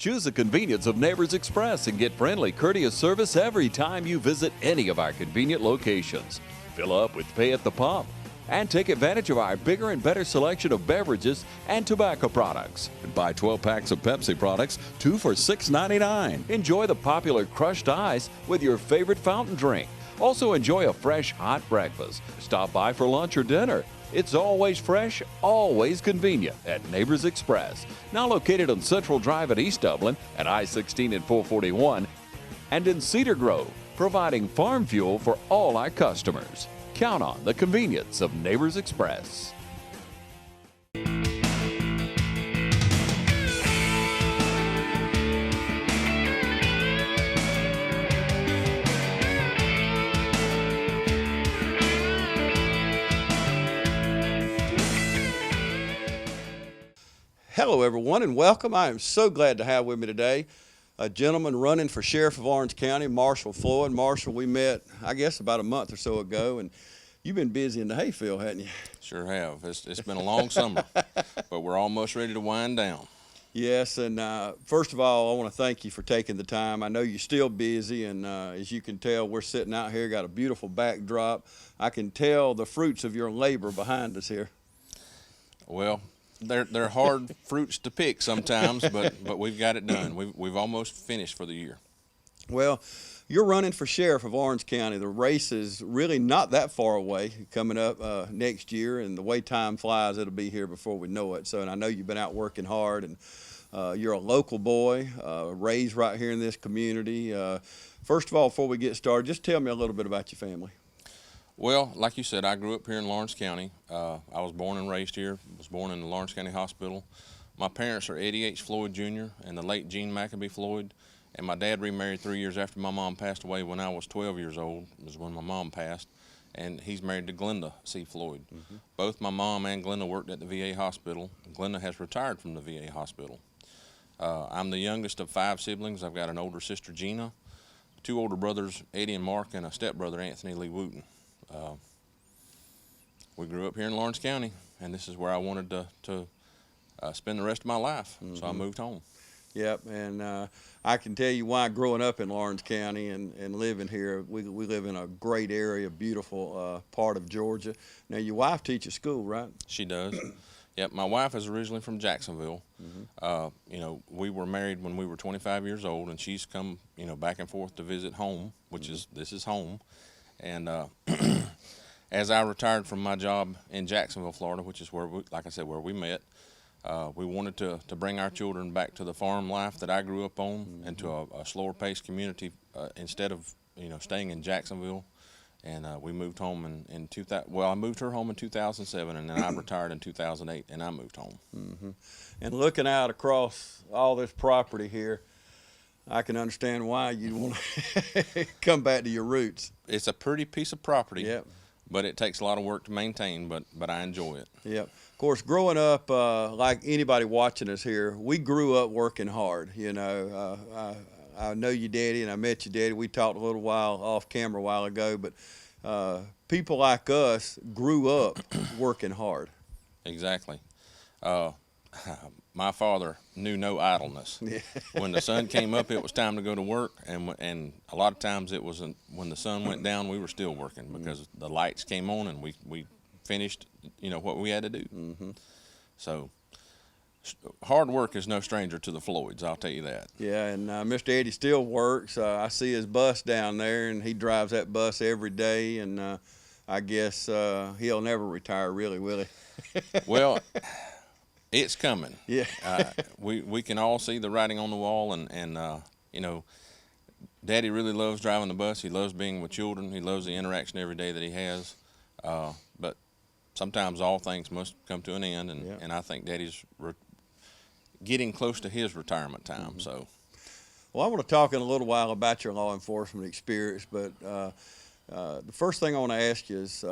Choose the convenience of Neighbors Express and get friendly, courteous service every time you visit any of our convenient locations. Fill up with pay at the pump and take advantage of our bigger and better selection of beverages and tobacco products. And buy 12 packs of Pepsi products, 2 for $6.99. Enjoy the popular crushed ice with your favorite fountain drink. Also enjoy a fresh, hot breakfast. Stop by for lunch or dinner. It's always fresh, always convenient at Neighbors Express. Now located on Central Drive at East Dublin at I-16 and 441 and in Cedar Grove, providing farm fuel for all our customers. Count on the convenience of Neighbors Express. Hello, everyone, and welcome. I am so glad to have with me today a gentleman running for sheriff of Orange County, Marshal Floyd. Marshal, we met, I guess, about a month or so ago, and you've been busy in the hayfield, hadn't you? Sure have. It's been a long summer, but we're almost ready to wind down. Yes, and first of all, I want to thank you for taking the time. I know you're still busy, and as you can tell, we're sitting out here, got a beautiful backdrop. I can tell the fruits of your labor behind us here. Well, they're hard fruits to pick sometimes, but we've got it done. We've almost finished for the year. Well, you're running for sheriff of Orange County. The race is really not that far away, coming up next year, and the way time flies, it'll be here before we know it. So, and I know you've been out working hard, and you're a local boy, raised right here in this community. First of all, before we get started, just tell me a little bit about your family. Well, like you said, I grew up here in Lawrence County. I was born and raised here. Was born in the Lawrence County Hospital. My parents are Eddie H. Floyd Jr. and the late Gene Maccabee Floyd. And my dad remarried 3 years after my mom passed away. When I was 12 years old was when my mom passed. And he's married to Glenda C. Floyd. Mm-hmm. Both my mom and Glenda worked at the VA hospital. Glenda has retired from the VA hospital. I'm the youngest of 5 siblings. I've got an older sister, Gina, 2 older brothers, Eddie and Mark, and a stepbrother, Anthony Lee Wooten. We grew up here in Lawrence County, and this is where I wanted to spend the rest of my life, mm-hmm. So I moved home. Yep, and I can tell you why growing up in Lawrence County and living here, we live in a great area, beautiful part of Georgia. Now, your wife teaches school, right? She does. Yep, my wife is originally from Jacksonville. Mm-hmm. You know, we were married when we were 25 years old, and she's come, you know, back and forth to visit home, which mm-hmm. This is home. And as I retired from my job in Jacksonville, Florida, which is where, like I said, where we met, we wanted to bring our children back to the farm life that I grew up on, mm-hmm. and to a slower-paced community instead of, you know, staying in Jacksonville. And we moved home in 2000. Well, I moved her home in 2007, and then I retired in 2008, and I moved home. Mm-hmm. And looking out across all this property here, I can understand why you'd want to come back to your roots. It's a pretty piece of property, yep. But it takes a lot of work to maintain, but I enjoy it. Yep. Of course, growing up, like anybody watching us here, we grew up working hard. You know, I know your daddy, and I met your daddy. We talked a little while off camera a while ago, but people like us grew up working hard. Exactly. My father knew no idleness. Yeah. When the sun came up, it was time to go to work, and a lot of times it was when the sun went down, we were still working because the lights came on and we finished, you know, what we had to do. Mm-hmm. So hard work is no stranger to the Floyds, I'll tell you that. Yeah, and Mr. Eddie still works. I see his bus down there, and he drives that bus every day, and I guess he'll never retire, really, will he? Well, it's coming. Yeah. We can all see the writing on the wall, and you know, Daddy really loves driving the bus. He loves being with children. He loves the interaction every day that he has. But sometimes all things must come to an end, and I think Daddy's getting close to his retirement time. Mm-hmm. So, well, I want to talk in a little while about your law enforcement experience, but the first thing I want to ask you is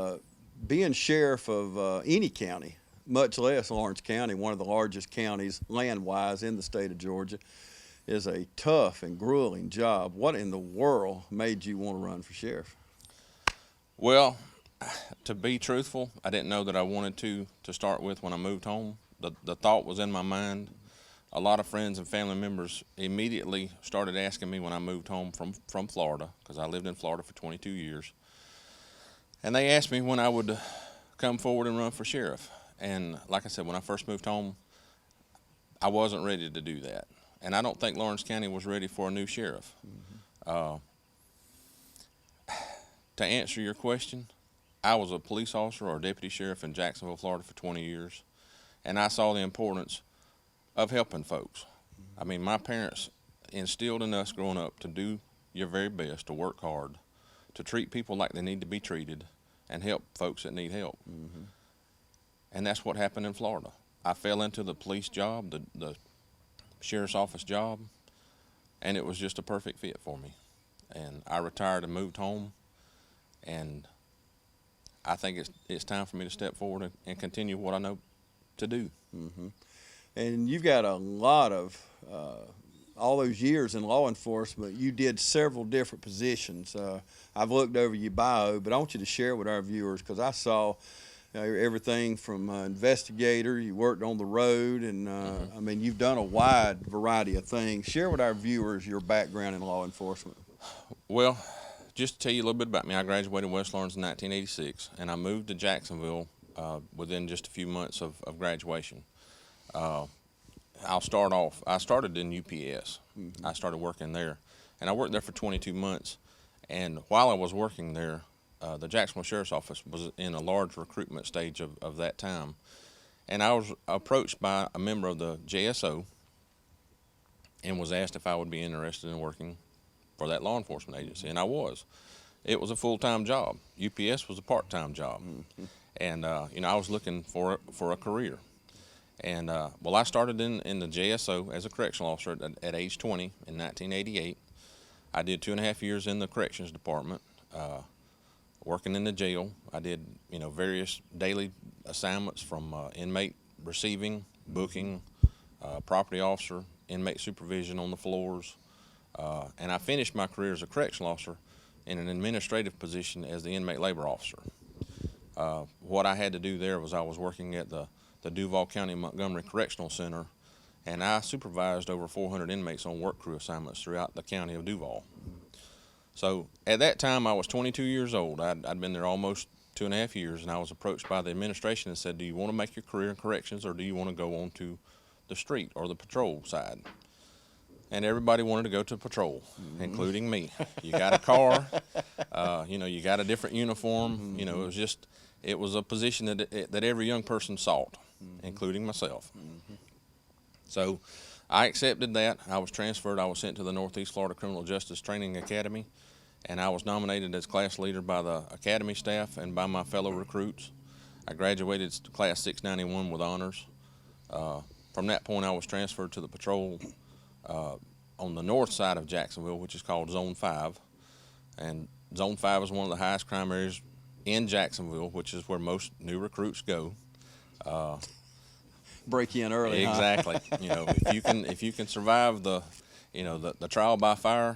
being sheriff of any county, much less Lawrence County, one of the largest counties land-wise in the state of Georgia, is a tough and grueling job. What in the world made you want to run for sheriff? Well, to be truthful, I didn't know that I wanted to start with when I moved home. The thought was in my mind. a lot of friends and family members immediately started asking me when I moved home from Florida, because I lived in Florida for 22 years. And they asked me when I would come forward and run for sheriff. And like I said, when I first moved home, I wasn't ready to do that. And I don't think Lawrence County was ready for a new sheriff. To answer your question, I was a police officer or deputy sheriff in Jacksonville, Florida for 20 years. And I saw the importance of helping folks. I mean, my parents instilled in us growing up to do your very best, to work hard, to treat people like they need to be treated, and help folks that need help. And that's what happened in Florida. I fell into the police job, the sheriff's office job, and it was just a perfect fit for me. And I retired and moved home, and I think it's time for me to step forward and continue what I know to do. And you've got a lot of, all those years in law enforcement, you did several different positions. I've looked over your bio, but I want you to share with our viewers, because I saw everything from investigator, you worked on the road, and I mean, you've done a wide variety of things. Share with our viewers your background in law enforcement. Well, just to tell you a little bit about me, I graduated West Lawrence in 1986, and I moved to Jacksonville within just a few months of graduation. I'll start off. I started in UPS. I started working there, and I worked there for 22 months. And while I was working there, the Jacksonville Sheriff's Office was in a large recruitment stage of that time. And I was approached by a member of the JSO and was asked if I would be interested in working for that law enforcement agency, and I was. It was a full-time job. UPS was a part-time job. And I was looking for a career. And well, I started in the JSO as a correctional officer at age 20 in 1988. I did 2.5 years in the corrections department, working in the jail. I did various daily assignments from inmate receiving, booking, property officer, inmate supervision on the floors, and I finished my career as a correctional officer in an administrative position as the inmate labor officer. What I had to do there was I was working at the Duval County Montgomery Correctional Center, and I supervised over 400 inmates on work crew assignments throughout the county of Duval. So at that time, I was 22 years old. I'd been there almost 2.5 years, and I was approached by the administration and said, do you want to make your career in corrections, or do you want to go on to the street or the patrol side? And everybody wanted to go to patrol, including me. You got a car, you got a different uniform. It was a position that every young person sought, including myself. So I accepted that. I was transferred. I was sent to the Northeast Florida Criminal Justice Training Academy, and I was nominated as class leader by the academy staff and by my fellow recruits. I graduated class 691 with honors. From that point, I was transferred to the patrol on the north side of Jacksonville, which is called Zone 5. And Zone 5 is one of the highest crime areas in Jacksonville, which is where most new recruits go. Break you in early. Exactly. Huh? If you can survive the trial by fire,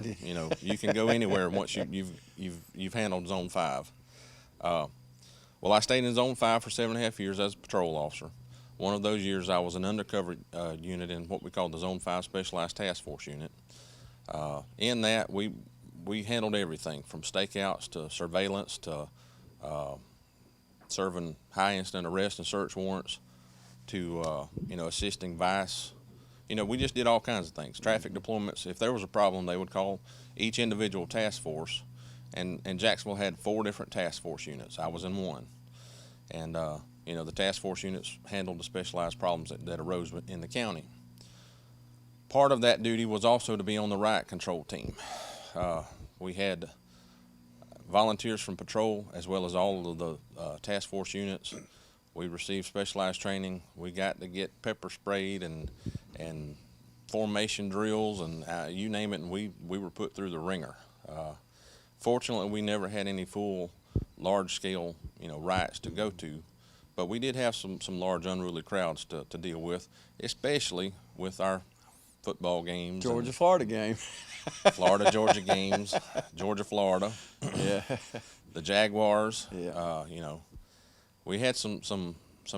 you can go anywhere once you've handled Zone 5. Well, I stayed in Zone 5 for 7.5 years as a patrol officer. One of those years, I was an undercover unit in what we call the Zone 5 Specialized Task Force Unit. In that, we handled everything from stakeouts to surveillance to serving high-instant arrest and search warrants to assisting vice. We just did all kinds of things. Traffic deployments. If there was a problem, they would call each individual task force, and Jacksonville had 4 different task force units. I was in one, and the task force units handled the specialized problems that arose in the county. Part of that duty was also to be on the riot control team. We had volunteers from patrol as well as all of the task force units. We received specialized training. We got to get pepper sprayed and formation drills and you name it, and we were put through the ringer. Fortunately, we never had any full large-scale riots to go to, but we did have some large unruly crowds to deal with, especially with our football games. Georgia-Florida game. Florida-Georgia games, Georgia-Florida. Yeah. The Jaguars. Yeah. We had some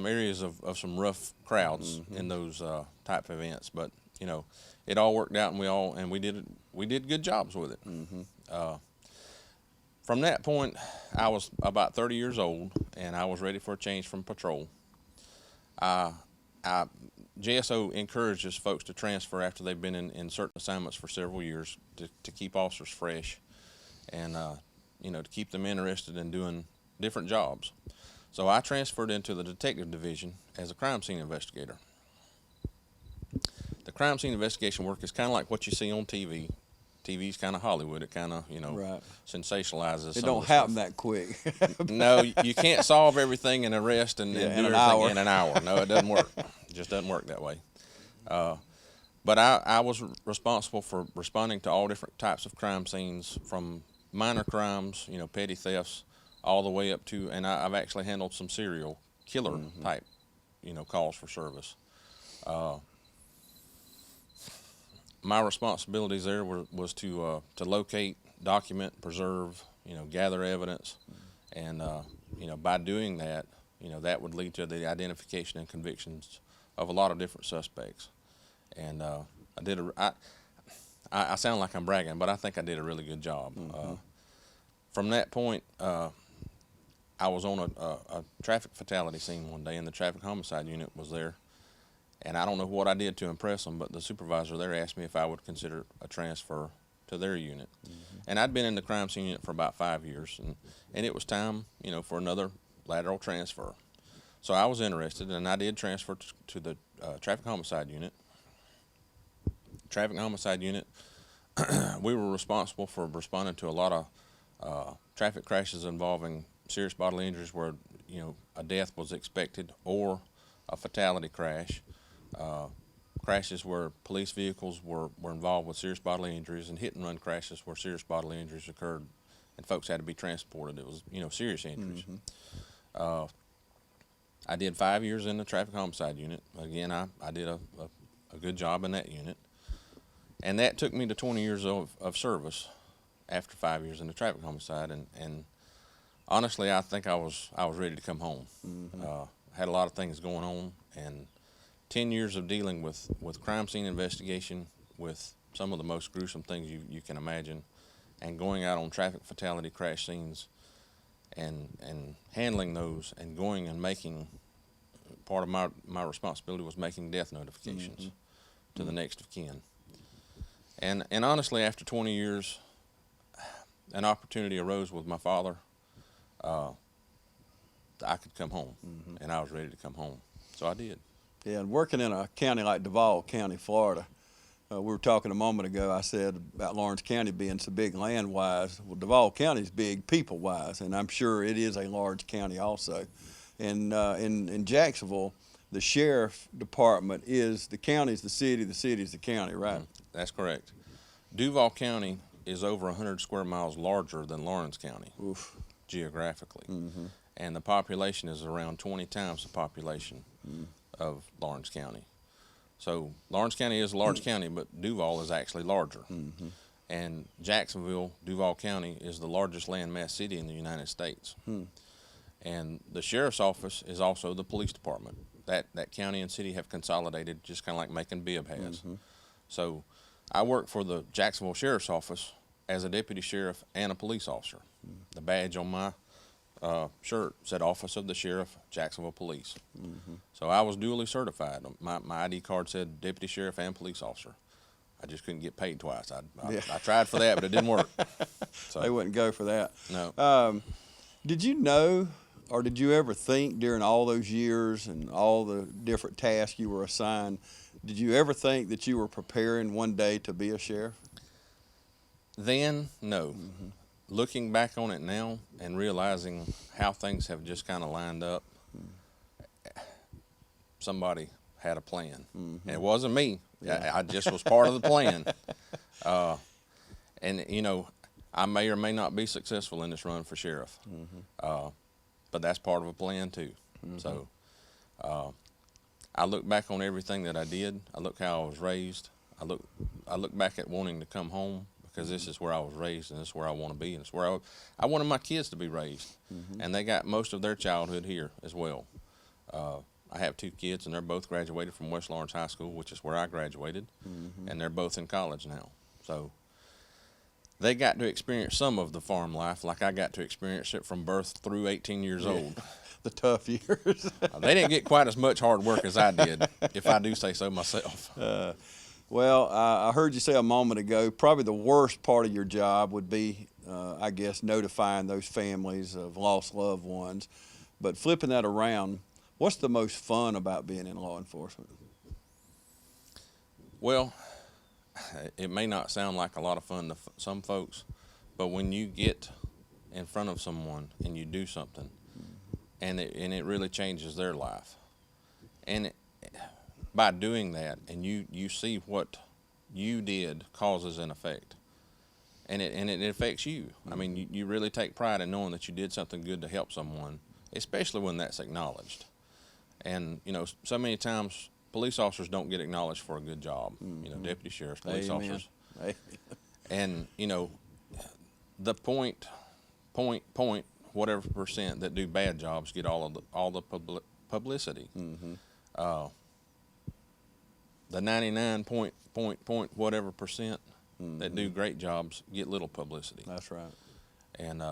areas of some rough crowds in those type of events, but you know, it all worked out, and we did good jobs with it. From that point, I was about 30 years old, and I was ready for a change from patrol. JSO encourages folks to transfer after they've been in certain assignments for several years to keep officers fresh, and you know, to keep them interested in doing different jobs. So I transferred into the detective division as a crime scene investigator. The crime scene investigation work is kind of like what you see on TV. TV's kind of Hollywood. It kind of, you know, Right. sensationalizes. It some don't of the happen stuff. that quick. No, you can't solve everything and arrest and do in an everything hour. in an hour. No, it doesn't work. It just doesn't work that way. But I was responsible for responding to all different types of crime scenes, from minor crimes, you know, petty thefts, all the way up to, and I've actually handled some serial killer type, you know, calls for service. My responsibilities there was to locate, document, preserve, you know, gather evidence, and you know, by doing that, you know, that would lead to the identification and convictions of a lot of different suspects. And I sound like I'm bragging, but I think I did a really good job. From that point, I was on a traffic fatality scene one day, and the traffic homicide unit was there. And I don't know what I did to impress them, but the supervisor there asked me if I would consider a transfer to their unit. And I'd been in the crime scene unit for about 5 years, and it was time, you know, for another lateral transfer. So I was interested, and I did transfer to the traffic homicide unit. Traffic homicide unit, we were responsible for responding to a lot of traffic crashes involving serious bodily injuries where, you know, a death was expected, or a fatality crash. Crashes where police vehicles were involved with serious bodily injuries, and hit and run crashes where serious bodily injuries occurred and folks had to be transported. It was, you know, serious injuries. I did 5 years in the traffic homicide unit. Again, I did a good job in that unit. And that took me to 20 years of service after 5 years in the traffic homicide. And honestly, I think I was ready to come home. Had a lot of things going on, and 10 years of dealing with crime scene investigation, with some of the most gruesome things you can imagine, and going out on traffic fatality crash scenes and handling those, and going and making, part of my responsibility was making death notifications to the next of kin. And honestly, after 20 years, an opportunity arose with my father. I could come home, and I was ready to come home, so I did. Yeah, and working in a county like Duval County, Florida, we were talking a moment ago, I said about Lawrence County being so big land-wise. Well, Duval County is big people-wise, and I'm sure it is a large county also. And in Jacksonville, the sheriff department is the county's the city is the county, right? That's correct. Duval County is over 100 square miles larger than Lawrence County. Oof. Geographically. And the population is around 20 times the population of Lawrence County. So Lawrence County is a large county, but Duval is actually larger. And Jacksonville, Duval County, is the largest landmass city in the United States. And the sheriff's office is also the police department. That county and city have consolidated, just kind of like Macon Bibb has. So I work for the Jacksonville Sheriff's Office as a deputy sheriff and a police officer. The badge on my shirt said Office of the Sheriff, Jacksonville Police. So I was duly certified. My ID card said deputy sheriff and police officer. I just couldn't get paid twice. I tried for that, but it didn't work. So They wouldn't go for that. no. Did you know, or did you ever think during all those years and all the different tasks you were assigned, did you ever think that you were preparing one day to be a sheriff? Then, no. Looking back on it now and realizing how things have just kind of lined up, somebody had a plan. And it wasn't me. I just was part of the plan. And, you know, I may or may not be successful in this run for sheriff. But that's part of a plan, too. So I look back on everything that I did. I look how I was raised. I look back at wanting to come home, because this is where I was raised, and this is where I want to be, and it's where I wanted my kids to be raised. And they got most of their childhood here as well. I have 2 kids, and they're both graduated from West Lawrence High School, which is where I graduated, and they're both in college now. So they got to experience some of the farm life like I got to experience it from birth through 18 years old. The tough years. They didn't get quite as much hard work as I did, if I do say so myself. Well, I heard you say a moment ago, probably the worst part of your job would be, I guess, notifying those families of lost loved ones. But flipping that around, what's the most fun about being in law enforcement? Well, it may not sound like a lot of fun to some folks, but when you get in front of someone and you do something, and it really changes their life, and by doing that, and you see what you did causes an effect, and it affects you. I mean, you really take pride in knowing that you did something good to help someone, especially when that's acknowledged. And so many times police officers don't get acknowledged for a good job. Deputy sheriffs, police Amen. officers, and the point whatever percent that do bad jobs get all the publicity. The 99 point whatever percent that do great jobs get little publicity. That's right. And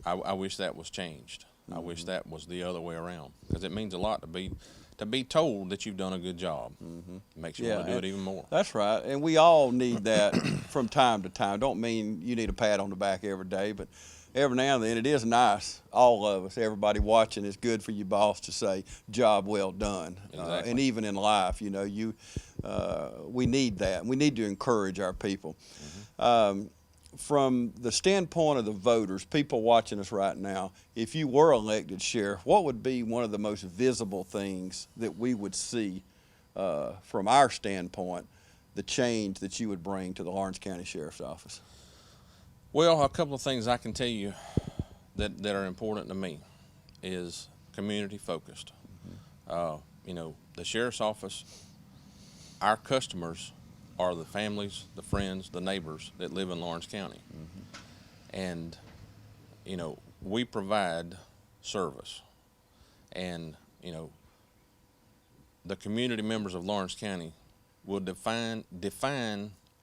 I wish that was changed. I wish that was the other way around, because it means a lot to be told that you've done a good job. It makes you want to do it even more. That's right. And we all need that from time to time. Don't mean you need a pat on the back every day, but every now and then it is nice, all of us, everybody watching, it's good for your boss to say, job well done. Exactly. And even in life, we need that. We need to encourage our people. From the standpoint of the voters, people watching us right now, if you were elected sheriff, what would be one of the most visible things that we would see from our standpoint, the change that you would bring to the Lawrence County Sheriff's Office? Well, a couple of things I can tell you that are important to me is community focused. The sheriff's office, our customers are the families, the friends, the neighbors that live in Lawrence County. And, we provide service. And, the community members of Lawrence County will define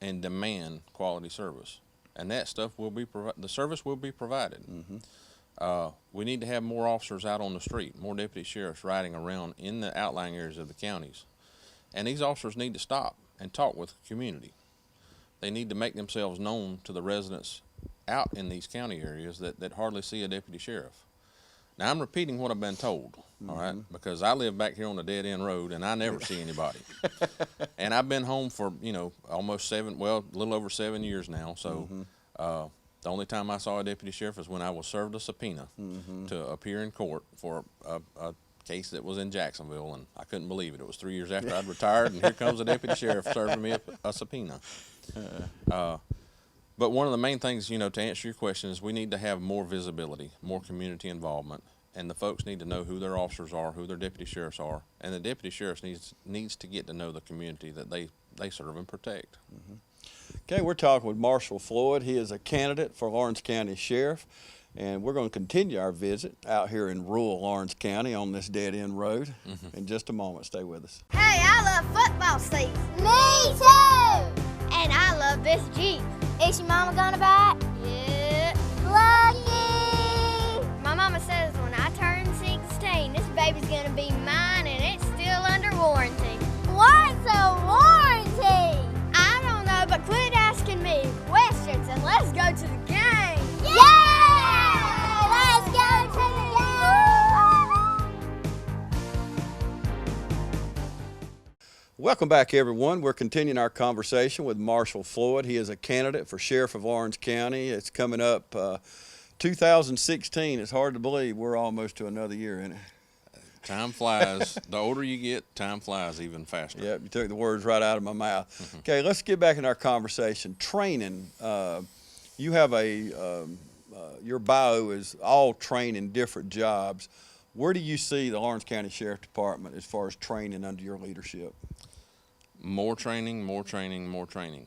and demand quality service. And that stuff the service will be provided. We need to have more officers out on the street, more deputy sheriffs riding around in the outlying areas of the counties. And these officers need to stop and talk with the community. They need to make themselves known to the residents out in these county areas that hardly see a deputy sheriff. Now, I'm repeating what I've been told, all right, because I live back here on the dead end road and I never see anybody. And I've been home for, almost a little over 7 years now. So the only time I saw a deputy sheriff is when I was served a subpoena to appear in court for a case that was in Jacksonville, and I couldn't believe it. It was 3 years after I'd retired, and here comes a deputy sheriff serving me a subpoena. But one of the main things, to answer your question, is we need to have more visibility, more community involvement, and the folks need to know who their officers are, who their deputy sheriffs are, and the deputy sheriffs needs to get to know the community that they serve and protect. Okay, we're talking with Marshal Floyd. He is a candidate for Lawrence County Sheriff, and we're going to continue our visit out here in rural Lawrence County on this dead-end road in just a moment. Stay with us. Hey, I love football season. Me too! And I love this Jeep. Is your mama gonna buy it? Yeah. Lucky! My mama says when I turn 16, this baby's gonna be mine and it's still under warranty. What's a warranty? I don't know, but quit asking me questions and let's go to the game. Yeah! Let's go to the game! Welcome back, everyone. We're continuing our conversation with Marshal Floyd. He is a candidate for Sheriff of Lawrence County. It's coming up 2016. It's hard to believe we're almost to another year in it. Time flies. The older you get, time flies even faster. Yep, you took the words right out of my mouth. Okay, let's get back in our conversation. Training. You have your bio is all training, different jobs. Where do you see the Lawrence County Sheriff Department as far as training under your leadership? More training, more training, more training.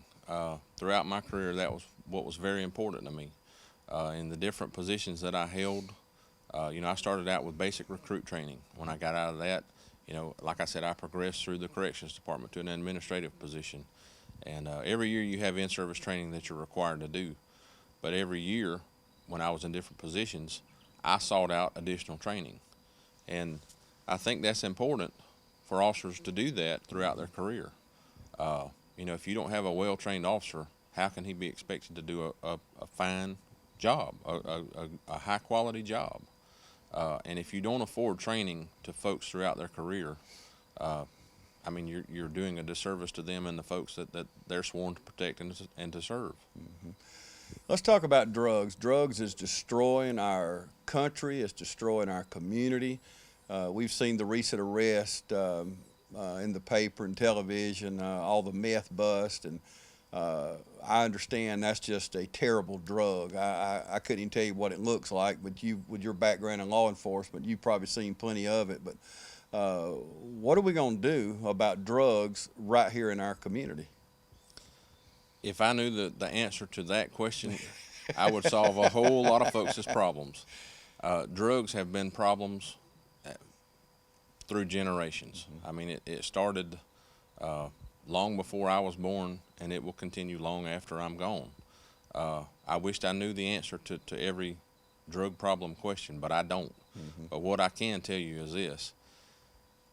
Throughout my career, that was what was very important to me. In the different positions that I held, I started out with basic recruit training. When I got out of that, You know, like I said, I progressed through the corrections department to an administrative position. And every year you have in-service training that you're required to do. But every year, when I was in different positions, I sought out additional training. And I think that's important for officers to do that throughout their career. You know, if you don't have a well-trained officer, how can he be expected to do a fine job, a high-quality job? And if you don't afford training to folks throughout their career, I mean, you're doing a disservice to them and the folks that they're sworn to protect and to serve. Mm-hmm. Let's talk about drugs. Drugs is destroying our country. It's destroying our community. We've seen the recent arrest in the paper and television, all the meth bust, and I understand that's just a terrible drug. I couldn't even tell you what it looks like, but you, with your background in law enforcement, you've probably seen plenty of it. But what are we going to do about drugs right here in our community? If I knew the answer to that question, I would solve a whole lot of folks' problems. Drugs have been problems through generations. Mm-hmm. I mean, it started long before I was born, and it will continue long after I'm gone. I wished I knew the answer to every drug problem question, but I don't. Mm-hmm. But what I can tell you is this.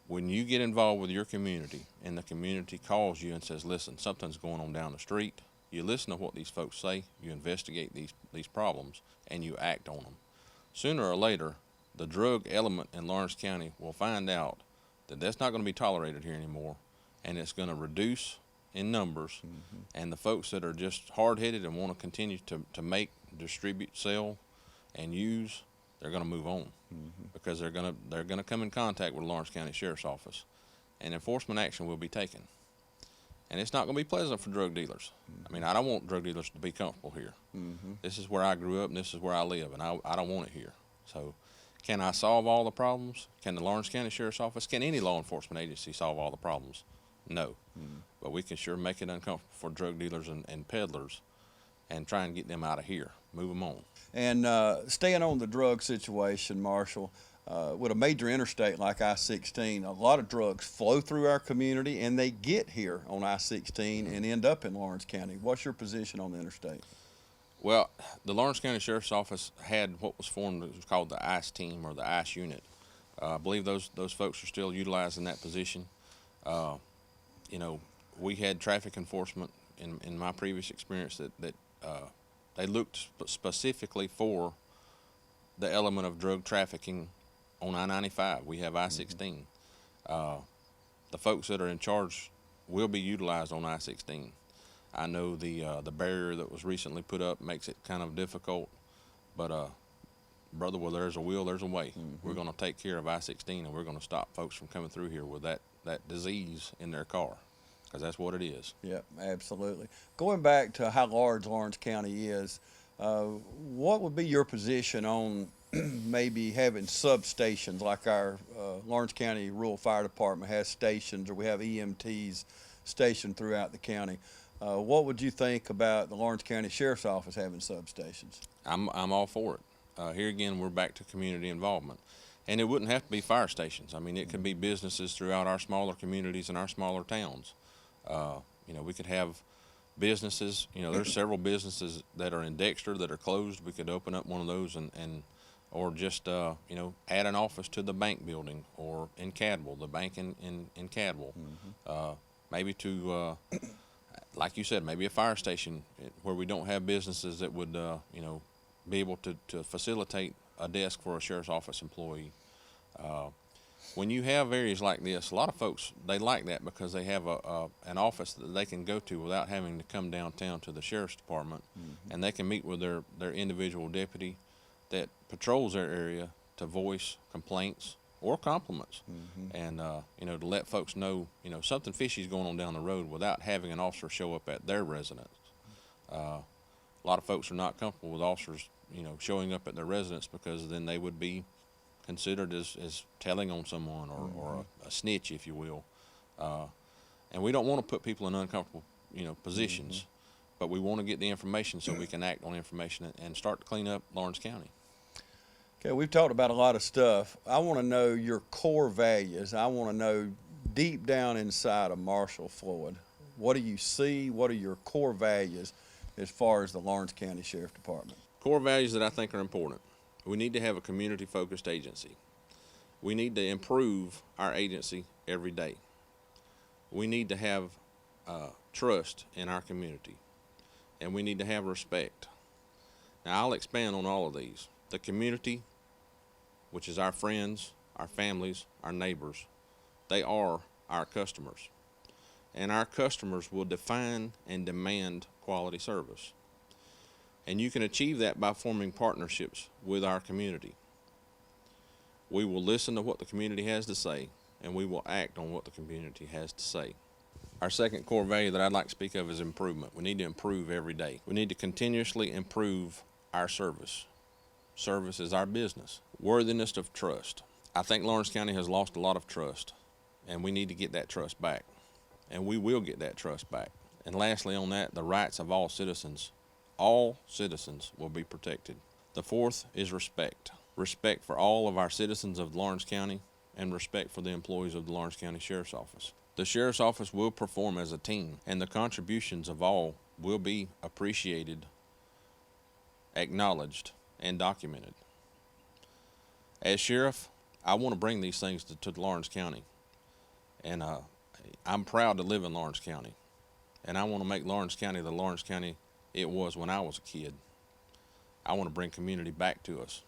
When you get involved with your community and the community calls you and says, listen, something's going on down the street, you listen to what these folks say, you investigate these problems, and you act on them. Sooner or later, the drug element in Lawrence County will find out that that's not going to be tolerated here anymore, and it's going to reduce in numbers, mm-hmm. and the folks that are just hard-headed and want to continue to make, distribute, sell, and use, they're going to move on. Mm-hmm. Because they're going to come in contact with the Lawrence County Sheriff's Office, and enforcement action will be taken. And it's not going to be pleasant for drug dealers. Mm-hmm. I mean, I don't want drug dealers to be comfortable here. Mm-hmm. This is where I grew up, and this is where I live, and I don't want it here. So, can I solve all the problems? Can the Lawrence County Sheriff's Office, can any law enforcement agency solve all the problems? No. Mm-hmm. But we can sure make it uncomfortable for drug dealers and peddlers, and try and get them out of here, move them on. And staying on the drug situation, Marshall, with a major interstate like I-16, a lot of drugs flow through our community, and they get here on I-16 and end up in Lawrence County. What's your position on the interstate? Well, the Lawrence County Sheriff's Office had what was formed, it was called the ICE team or the ICE unit. I believe those folks are still utilizing that position. You know, we had traffic enforcement in my previous experience that they looked specifically for the element of drug trafficking on I-95. We have I-16. Mm-hmm. The folks that are in charge will be utilized on I-16. I know the barrier that was recently put up makes it kind of difficult, but brother, where there's a will, there's a way. Mm-hmm. We're going to take care of I-16, and we're going to stop folks from coming through here with that disease in their car, because that's what it is. Yep, absolutely. Going back to how large Lawrence County is, what would be your position on maybe having substations like our Lawrence County Rural Fire Department has stations, or we have EMTs stationed throughout the county? What would you think about the Lawrence County Sheriff's Office having substations? I'm all for it. Here again, we're back to community involvement. And it wouldn't have to be fire stations. I mean, it could be businesses throughout our smaller communities and our smaller towns. You know, we could have businesses, you know, there's several businesses that are in Dexter that are closed. We could open up one of those or just, you know, add an office to the bank building, or in Cadwell, the bank in Cadwell. Mm-hmm. Maybe to, like you said, maybe a fire station where we don't have businesses that would, you know, be able to facilitate a desk for a sheriff's office employee. When you have areas like this, a lot of folks, they like that because they have an office that they can go to without having to come downtown to the sheriff's department. Mm-hmm. And they can meet with their individual deputy that patrols their area to voice complaints or compliments. Mm-hmm. And, you know, to let folks know, you know, something fishy is going on down the road without having an officer show up at their residence. A lot of folks are not comfortable with officers, you know, showing up at their residence, because then they would be considered as telling on someone, or a snitch, if you will. And we don't want to put people in uncomfortable, you know, positions, mm-hmm. but we want to get the information so we can act on information and start to clean up Lawrence County. Okay, we've talked about a lot of stuff. I want to know your core values. I want to know deep down inside of Marshall Floyd, what do you see? What are your core values as far as the Lawrence County Sheriff Department? Core values that I think are important. We need to have a community-focused agency. We need to improve our agency every day. We need to have trust in our community, and we need to have respect. Now, I'll expand on all of these. The community, which is our friends, our families, our neighbors, they are our customers. And our customers will define and demand quality service. And you can achieve that by forming partnerships with our community. We will listen to what the community has to say, and we will act on what the community has to say. Our second core value that I'd like to speak of is improvement. We need to improve every day. We need to continuously improve our service. Service is our business. Worthiness of trust. I think Lawrence County has lost a lot of trust, and we need to get that trust back. And we will get that trust back. And lastly on that, the rights of all citizens. All citizens will be protected. The fourth is respect. Respect for all of our citizens of Lawrence County and respect for the employees of the Lawrence County Sheriff's Office. The Sheriff's Office will perform as a team, and the contributions of all will be appreciated, acknowledged, and documented. As Sheriff, I want to bring these things to Lawrence County, and I'm proud to live in Lawrence County, and I want to make Lawrence County the Lawrence County it was when I was a kid. I want to bring community back to us.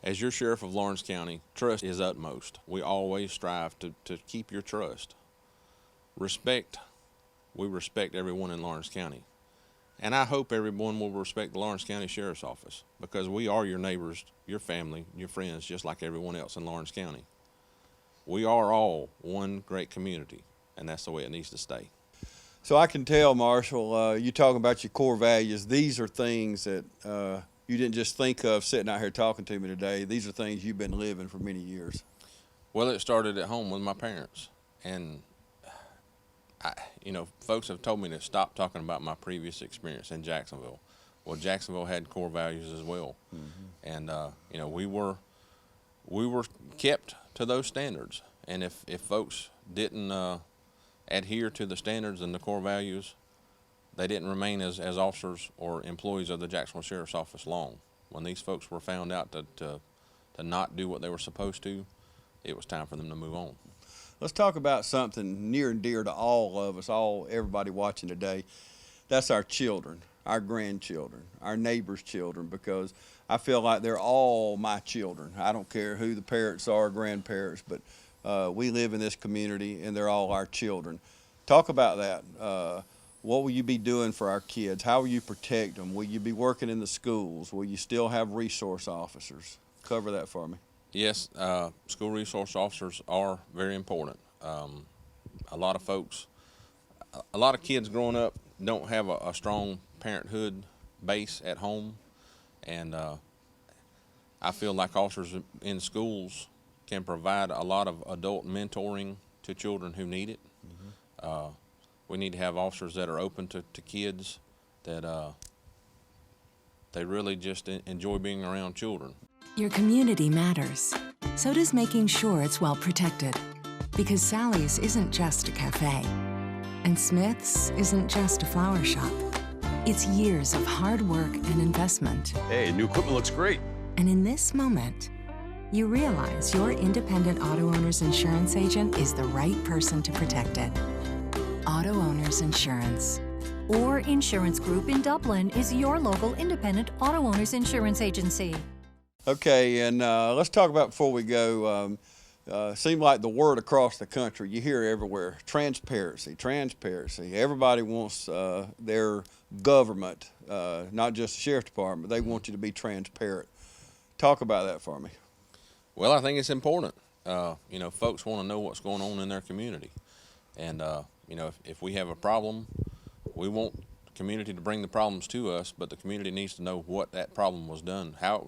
As your Sheriff of Lawrence County, trust is utmost. We always strive to keep your trust. Respect, we respect everyone in Lawrence County. And I hope everyone will respect the Lawrence County Sheriff's Office, because we are your neighbors, your family, your friends, just like everyone else in Lawrence County. We are all one great community, and that's the way it needs to stay. So I can tell, Marshall, you talking about your core values. These are things that you didn't just think of sitting out here talking to me today. These are things you've been living for many years. Well, it started at home with my parents, and folks have told me to stop talking about my previous experience in Jacksonville. Well, Jacksonville had core values as well, and we were kept to those standards. And if folks didn't adhere to the standards and the core values, they didn't remain as officers or employees of the Jacksonville Sheriff's Office long. When these folks were found out to not do what they were supposed to, it was time for them to move on. Let's talk about something near and dear to all of us, everybody watching today. That's our children, our grandchildren, our neighbors' children, because I feel like they're all my children. I don't care who the parents are, grandparents, but we live in this community and they're all our children. Talk about that. What will you be doing for our kids? How will you protect them? Will you be working in the schools? Will you still have resource officers? Cover that for me. Yes, school resource officers are very important. A lot of kids growing up don't have a strong parenthood base at home, and I feel like officers in schools can provide a lot of adult mentoring to children who need it. We need to have officers that are open to kids, that they really just enjoy being around children. Your community matters. So does making sure it's well protected. Because Sally's isn't just a cafe. And Smith's isn't just a flower shop. It's years of hard work and investment. Hey, new equipment looks great. And in this moment, you realize your independent auto owner's insurance agent is the right person to protect it. Auto Owners Insurance. Or Insurance Group in Dublin is your local independent auto owners insurance agency. Okay, and let's talk about before we go. Seems like the word across the country, you hear everywhere, transparency, transparency. Everybody wants their government, not just the Sheriff's Department, they want you to be transparent. Talk about that for me. Well, I think it's important. Folks want to know what's going on in their community. And, if we have a problem, we want the community to bring the problems to us, but the community needs to know what that problem was done, how it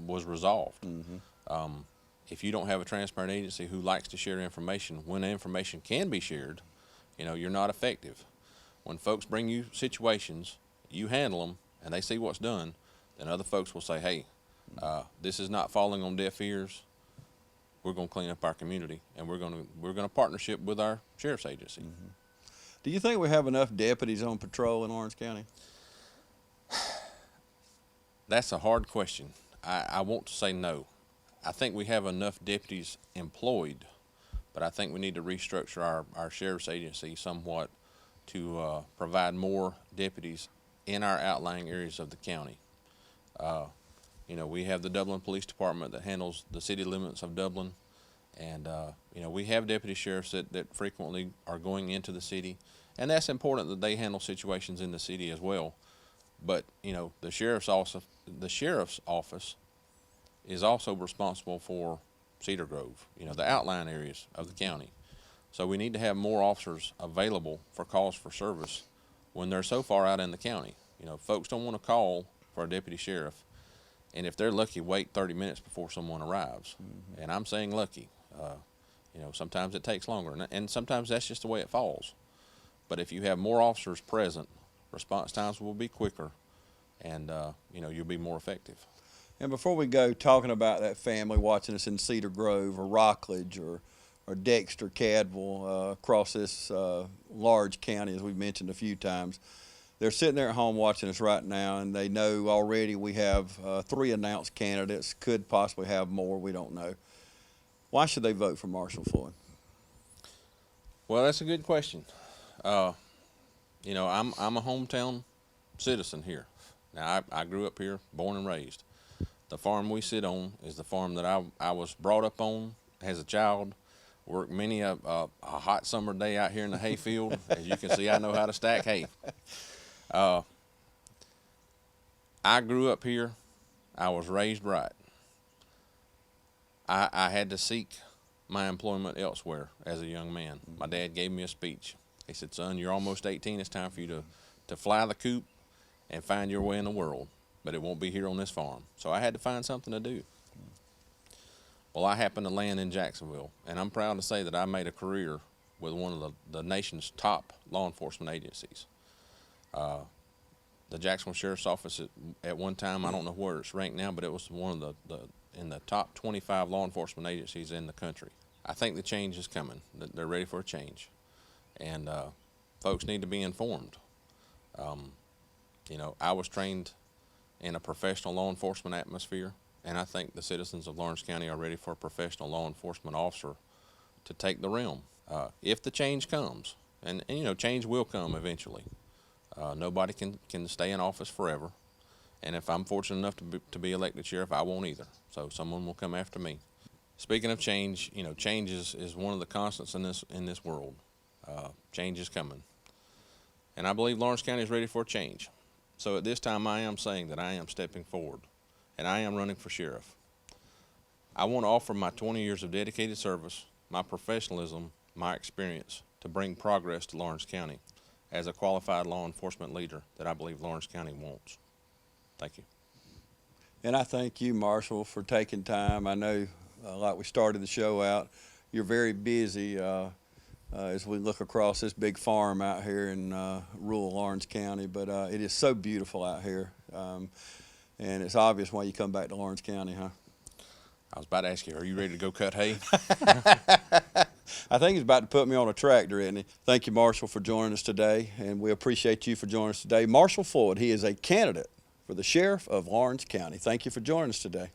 was resolved. If you don't have a transparent agency who likes to share information, when the information can be shared, you're not effective. When folks bring you situations, you handle them, and they see what's done, then other folks will say, hey, This is not falling on deaf ears. We're going to clean up our community, and we're going to partnership with our sheriff's agency. Do you think we have enough deputies on patrol in Lawrence County? That's a hard question. I want to say no. I think we have enough deputies employed, but I think we need to restructure our sheriff's agency somewhat to provide more deputies in our outlying areas of the county. You know, we have the Dublin Police Department that handles the city limits of Dublin, and you know, we have deputy sheriffs that frequently are going into the city, and that's important that they handle situations in the city as well. But you know, the sheriff's office is also responsible for Cedar Grove, you know, the outlying areas of the county. So we need to have more officers available for calls for service when they're so far out in the county. You know, folks don't want to call for a deputy sheriff, and if they're lucky, wait 30 minutes before someone arrives. And I'm saying lucky. You know, sometimes it takes longer, and sometimes that's just the way it falls. But if you have more officers present, response times will be quicker, and you know, you'll be more effective. And before we go, talking about that family watching us in Cedar Grove or Rockledge or Dexter, Cadwell, across this large county, as we've mentioned a few times, they're sitting there at home watching us right now, and they know already we have 3 announced candidates, could possibly have more, we don't know. Why should they vote for Marshall Floyd? Well, that's a good question. You know, I'm a hometown citizen here. Now, I grew up here, born and raised. The farm we sit on is the farm that I was brought up on as a child. Worked many a hot summer day out here in the hayfield. As you can see, I know how to stack hay. I grew up here. I was raised right. I had to seek my employment elsewhere as a young man. My dad gave me a speech. He said, "Son, you're almost 18. It's time for you to fly the coop and find your way in the world, but it won't be here on this farm." So I had to find something to do. Well, I happened to land in Jacksonville, and I'm proud to say that I made a career with one of the nation's top law enforcement agencies. The Jacksonville Sheriff's Office at one time, I don't know where it's ranked now, but it was one of in the top 25 law enforcement agencies in the country. I think the change is coming. They're ready for a change, and folks need to be informed. You know, I was trained in a professional law enforcement atmosphere, and I think the citizens of Lawrence County are ready for a professional law enforcement officer to take the realm. If the change comes, and you know, change will come eventually. Nobody can stay in office forever, and if I'm fortunate enough to be elected sheriff, I won't either. So someone will come after me. Speaking of change, you know, change is one of the constants in this world. Change is coming, and I believe Lawrence County is ready for change. So at this time, I am saying that I am stepping forward, and I am running for sheriff. I want to offer my 20 years of dedicated service, my professionalism, my experience to bring progress to Lawrence County as a qualified law enforcement leader that I believe Lawrence County wants. Thank you. And I thank you, Marshall, for taking time. I know, like we started the show out, you're very busy as we look across this big farm out here in rural Lawrence County, but it is so beautiful out here, and it's obvious why you come back to Lawrence County, huh? I was about to ask you, are you ready to go cut hay? I think he's about to put me on a tractor, isn't he? Thank you, Marshall, for joining us today, and we appreciate you for joining us today. Marshall Floyd, he is a candidate for the sheriff of Lawrence County. Thank you for joining us today.